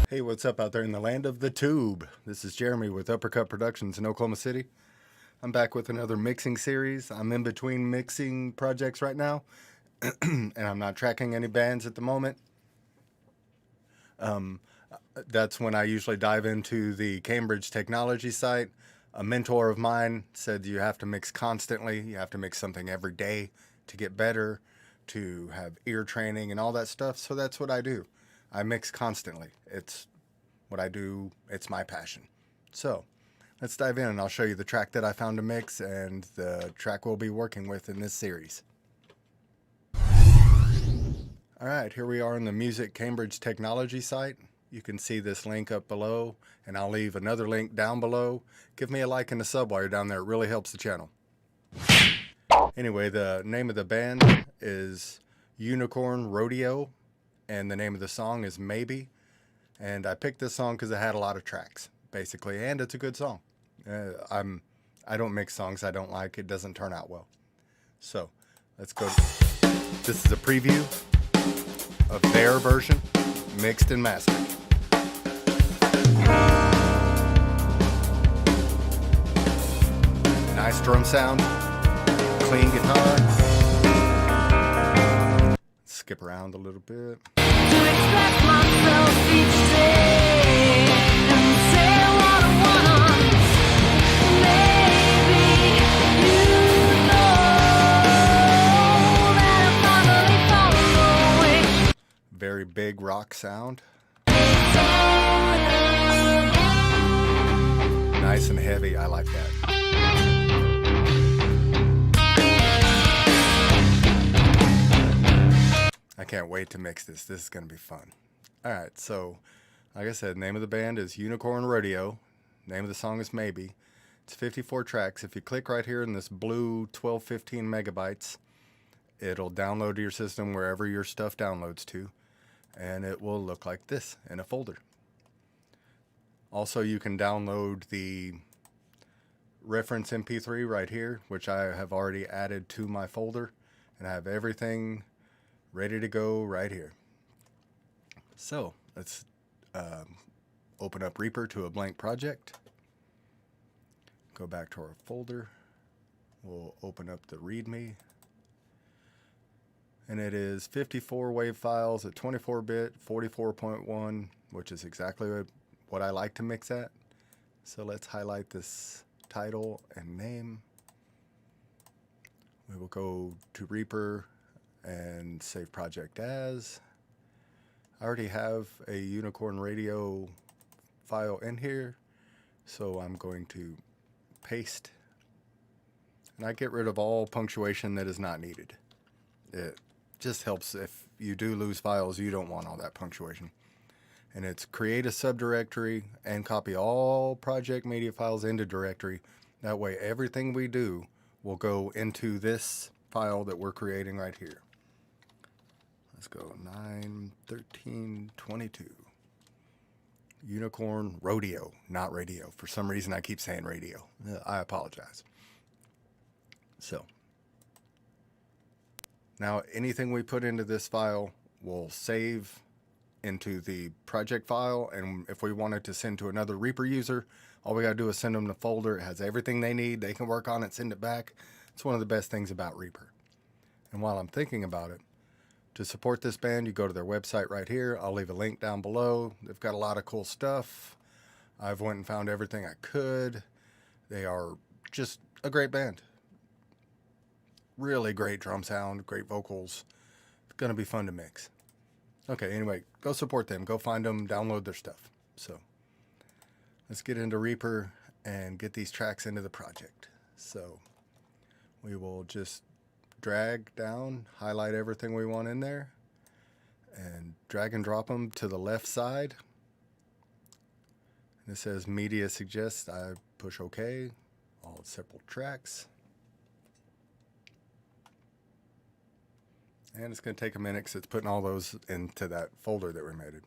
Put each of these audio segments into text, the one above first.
Hey, what's up out there in the land of the tube? This is Jeremy with Uppercut Productions in Oklahoma City. I'm back with another mixing series. I'm in between mixing projects right now, and I'm not tracking any bands at the moment. That's when I usually dive into the Cambridge technology site. A mentor of mine said you have to mix constantly. You have to mix something every day to get better, to have ear training and all that stuff. So that's what I do. I mix constantly. It's what I do. It's my passion. So let's dive in and I'll show you the track that I found to mix and the track we'll be working with in this series. All right, here we are on the Music Cambridge Technology site. You can see this link up below, and I'll leave another link down below. Give me a like and a sub while you're down there. It really helps the channel. Anyway, the name of the band is Unicorn Rodeo, and the name of the song is Maybe. And I picked this song because it had a lot of tracks, basically, and it's a good song. I don't mix songs I don't like. It doesn't turn out well. So let's go. This is a preview of their version, mixed and mastered. Nice drum sound, clean guitar. Skip around a little bit. Very big rock sound. Nice and heavy. I like that. I can't wait to mix this. This is going to be fun. All right, so like I said, name of the band is Unicorn Rodeo. Name of the song is Maybe. It's 54 tracks. If you click right here in this blue 1215 megabytes, it'll download to your system wherever your stuff downloads to, and it will look like this in a folder. Also, you can download the reference MP3 right here, which I have already added to my folder, and I have everything ready to go right here. So let's open up Reaper to a blank project. Go back to our folder. We'll open up the README. And it is 54 wave files at 24-bit, 44.1, which is exactly what I like to mix at. So let's highlight this title and name. We will go to Reaper and save project as. I already have a Unicorn Radio file in here, so I'm going to paste. And I get rid of all punctuation that is not needed. It just helps if you do lose files, you don't want all that punctuation. And it's create a subdirectory and copy all project media files into directory. That way everything we do will go into this file that we're creating right here. Let's go 9.13.22. Unicorn Rodeo, not radio. For some reason I keep saying radio. I apologize. So now anything we put into this file will save into the project file, and if we wanted to send to another Reaper user, all we gotta do is send them the folder. It has everything they need. They can work on it, send it back. It's one of the best things about Reaper. And while I'm thinking about it, to support this band, you go to their website right here. I'll leave a link down below. They've got a lot of cool stuff. I've went and found everything I could. They are just a great band. Really great drum sound, great vocals. It's gonna be fun to mix. Okay, anyway, go support them. Go find them, download their stuff. So let's get into Reaper and get these tracks into the project. So we will just drag down, highlight everything we want in there, and drag and drop them to the left side. And it says media suggests. I push OK, all separate tracks. And it's going to take a minute because it's putting all those into that folder that we made.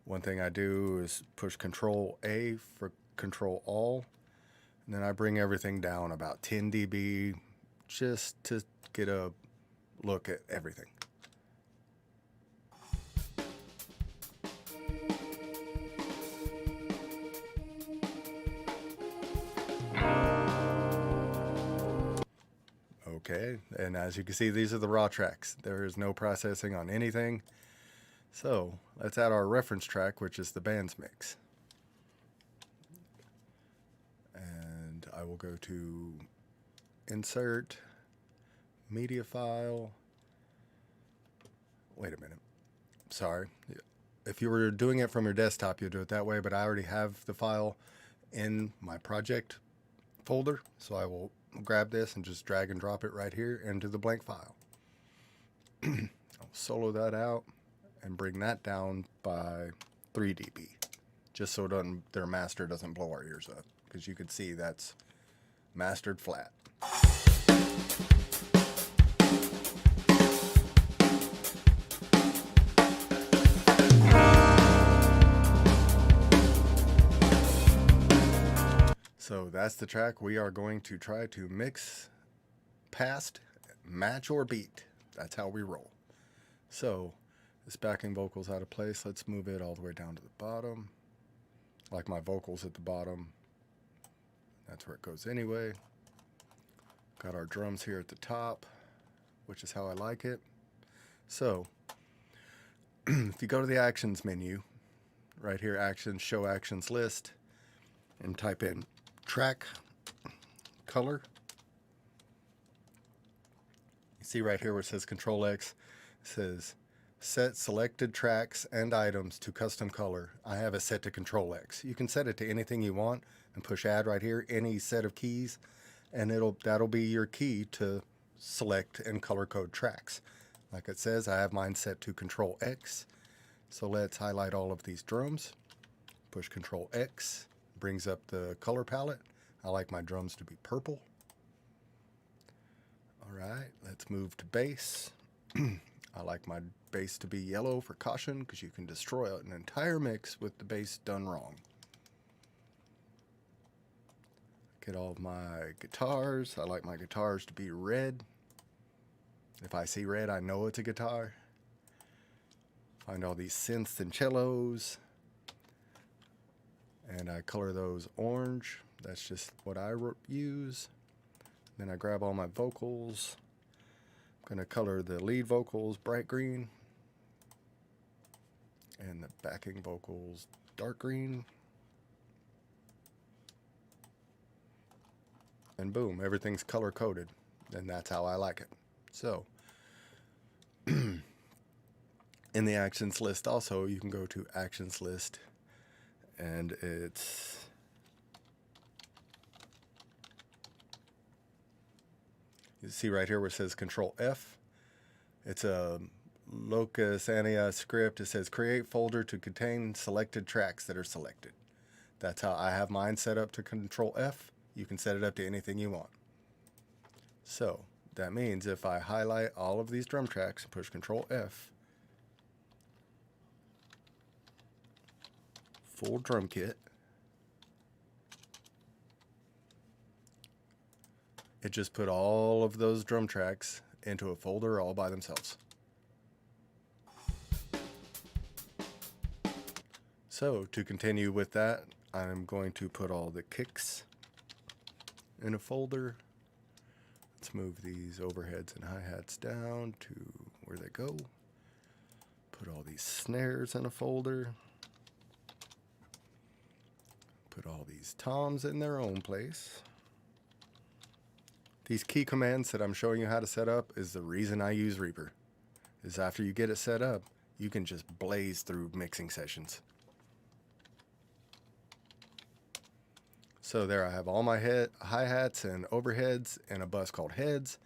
One thing I do is push Control A for Control All. And then I bring everything down about 10 dB just to get a look at everything. And as you can see, these are the raw tracks. There is no processing on anything. So let's add our reference track, which is the band's mix. And I will go to Insert, Media File. Wait a minute. Sorry. If you were doing it from your desktop, you'll do it that way, but I already have the file in my project folder, so I will grab this and just drag and drop it right here into the blank file. I'll solo that out and bring that down by 3 dB, just so their master doesn't blow our ears up, because you can see that's mastered flat. So that's the track we are going to try to mix past, match, or beat. That's how we roll. So this backing vocal's out of place. Let's move it all the way down to the bottom. Like my vocals at the bottom. That's where it goes anyway. Got our drums here at the top, which is how I like it. So if you go to the actions menu, right here, actions, show actions list, and type in track color. You see right here where it says Control X, it says set selected tracks and items to custom color. I have it set to Control X. You can set it to anything you want and push add right here, any set of keys, and that'll be your key to select and color code tracks. Like it says, I have mine set to Control X. So let's highlight all of these drums. Push Control X. Brings up the color palette. I like my drums to be purple. Alright, let's move to bass. I like my bass to be yellow for caution, because you can destroy an entire mix with the bass done wrong. Get all of my guitars. I like my guitars to be red. If I see red, I know it's a guitar. Find all these synths and cellos. And I color those orange. That's just what I use. Then I grab all my vocals. I'm going to color the lead vocals bright green. And the backing vocals dark green. And boom, everything's color coded. And that's how I like it. So, in the actions list also, you can go to actions list. And it's you see right here where it says Control F. It's a locus ania script. It says create folder to contain selected tracks that are selected. That's how I have mine set up to Control F. You can set it up to anything you want. So that means if I highlight all of these drum tracks and push Control F, full drum kit, it just put all of those drum tracks into a folder all by themselves. So to continue with that, I'm going to put all the kicks in a folder. Let's move these overheads and hi-hats down to where they go. Put all these snares in a folder. Put all these toms in their own place. These key commands that I'm showing you how to set up is the reason I use Reaper. Is after you get it set up, you can just blaze through mixing sessions. So there I have all my hi-hats and overheads in a bus called heads,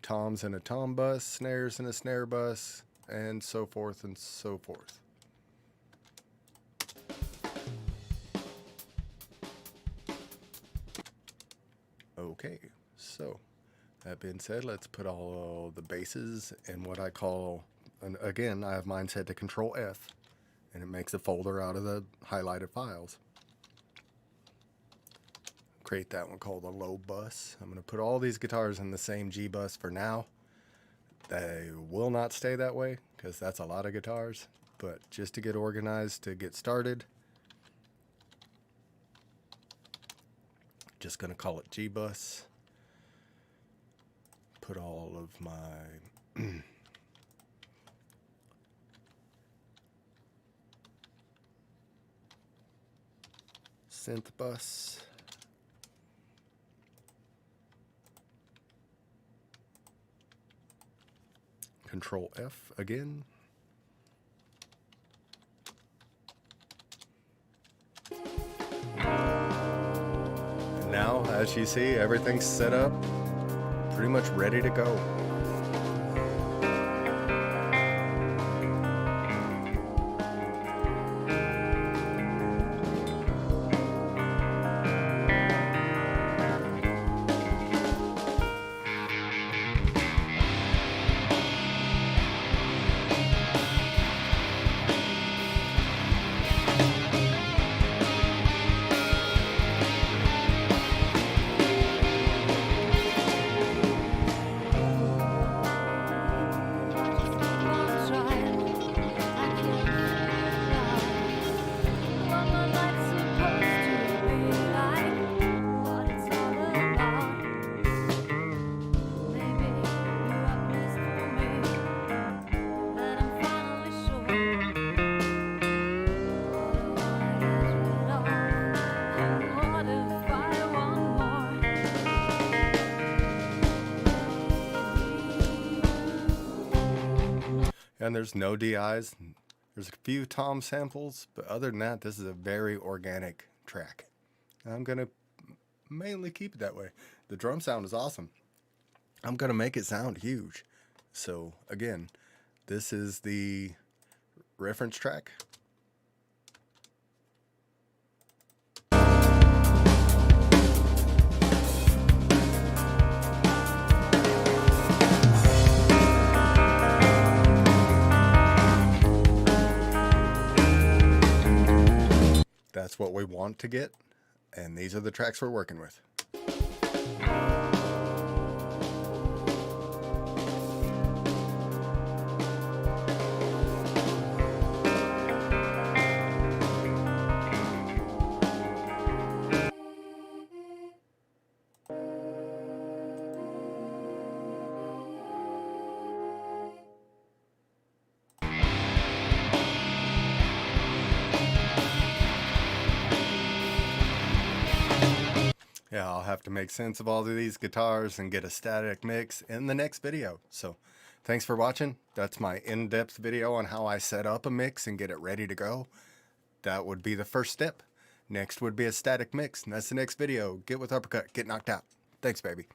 toms in a tom bus, snares in a snare bus, and so forth and so forth. Okay, so that being said, let's put all the basses in what I call, and again, I have mine set to Control F, and it makes a folder out of the highlighted files. Create that one called the low bus. I'm going to put all these guitars in the same G bus for now. They will not stay that way because that's a lot of guitars, but just to get organized, to get started, just going to call it G bus. put all of my synth bus. Control F again. And now, as you see, everything's set up, pretty much ready to go. And there's no DIs. There's a few tom samples, but other than that, this is a very organic track. I'm going to mainly keep it that way. The drum sound is awesome. I'm going to make it sound huge. So again, this is the reference track. That's what we want to get, and these are the tracks we're working with. Yeah, I'll have to make sense of all of these guitars and get a static mix in the next video. So thanks for watching. That's my in-depth video on how I set up a mix and get it ready to go. That would be the first step. Next would be a static mix, and that's the next video. Get with Uppercut, get knocked out. Thanks, baby.